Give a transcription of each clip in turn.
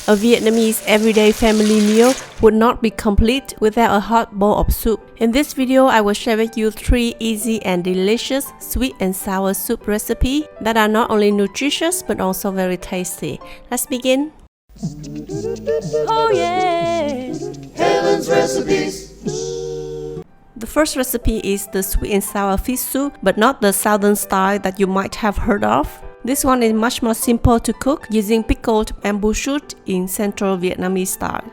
A Vietnamese everyday family meal would not be complete without a hot bowl of soup. In this video, I will share with you 3 easy and delicious sweet and sour soup recipes that are not only nutritious but also very tasty. Let's begin. Oh yeah! Helen's recipes. The first recipe is the sweet and sour fish soup, but not the southern style that you might have heard of. This one is much more simple to cook using pickled bamboo shoot in central Vietnamese style.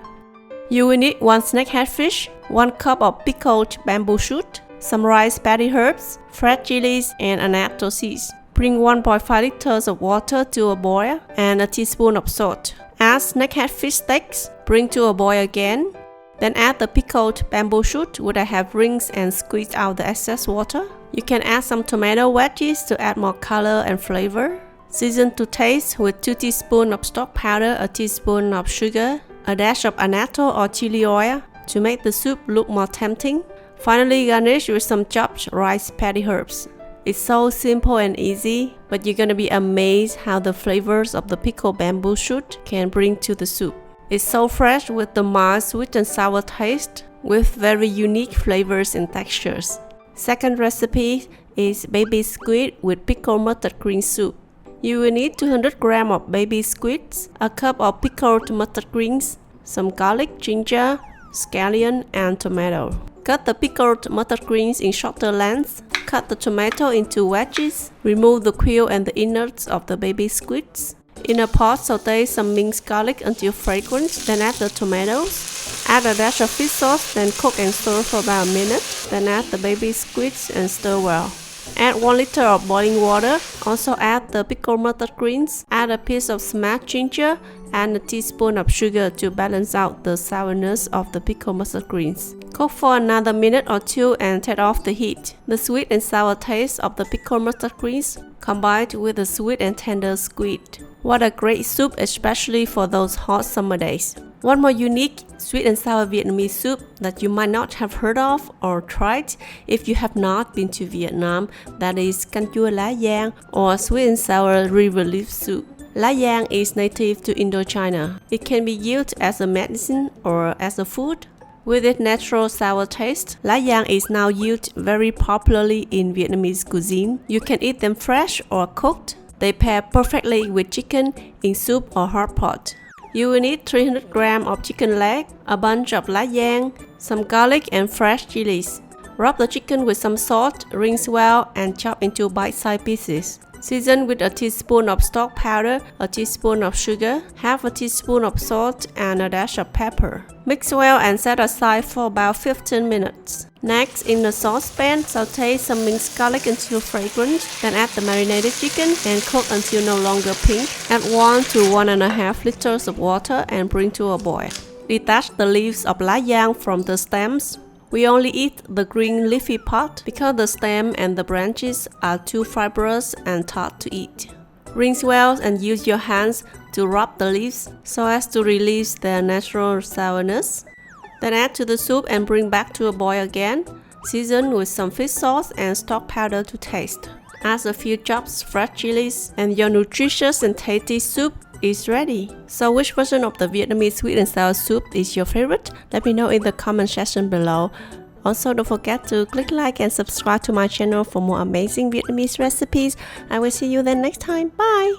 You will need 1 snakehead fish, 1 cup of pickled bamboo shoot, some rice paddy herbs, fresh chilies, and annatto seeds. Bring 1.5 liters of water to a boil and a teaspoon of salt. Add snakehead fish steaks, bring to a boil again. Then add the pickled bamboo shoot, which I have rinsed and squeezed out the excess water. You can add some tomato wedges to add more color and flavor. Season to taste with 2 teaspoons of stock powder, a teaspoon of sugar, a dash of annatto or chili oil to make the soup look more tempting. Finally, garnish with some chopped rice paddy herbs. It's so simple and easy, but you're gonna be amazed how the flavors of the pickled bamboo shoot can bring to the soup. It's so fresh with the mild sweet and sour taste with very unique flavors and textures. Second recipe is baby squid with pickled mustard green soup. You will need 200 grams of baby squids, a cup of pickled mustard greens, some garlic, ginger, scallion, and tomato. Cut the pickled mustard greens in shorter lengths. Cut the tomato into wedges. Remove the quill and the innards of the baby squids. In a pot, saute some minced garlic until fragrant, then add the tomatoes. Add a dash of fish sauce, then cook and stir for about a minute. Then add the baby squids and stir well. Add 1 liter of boiling water. Also add the pickled mustard greens. Add a piece of smashed ginger and a teaspoon of sugar to balance out the sourness of the pickled mustard greens. Cook for another minute or 2 and take off the heat. The sweet and sour taste of the pickled mustard greens combined with the sweet and tender squid. What a great soup, especially for those hot summer days. One more unique sweet and sour Vietnamese soup that you might not have heard of or tried if you have not been to Vietnam, that is canh chua lá giang or sweet and sour river leaf soup. Lá giang is native to Indochina. It can be used as a medicine or as a food. With its natural sour taste, lá giang is now used very popularly in Vietnamese cuisine. You can eat them fresh or cooked. They pair perfectly with chicken in soup or hot pot. You will need 300 grams of chicken leg, a bunch of lá giang, some garlic and fresh chilies. Rub the chicken with some salt, rinse well, and chop into bite-sized pieces. Season with a teaspoon of stock powder, a teaspoon of sugar, half a teaspoon of salt, and a dash of pepper. Mix well and set aside for about 15 minutes. Next, in a saucepan, saute some minced garlic until fragrant, then add the marinated chicken and cook until no longer pink. Add 1 to 1.5 liters of water and bring to a boil. Detach the leaves of lá giang from the stems. We only eat the green leafy part because the stem and the branches are too fibrous and hard to eat. Rinse well and use your hands to rub the leaves so as to release their natural sourness. Then add to the soup and bring back to a boil again. Season with some fish sauce and stock powder to taste. Add a few chopped fresh chilies and your nutritious and tasty soup is ready. So which version of the Vietnamese sweet and sour soup is your favorite? Let me know in the comment section below. Also, don't forget to click like and subscribe to my channel for more amazing Vietnamese recipes. I will see you then next time. Bye!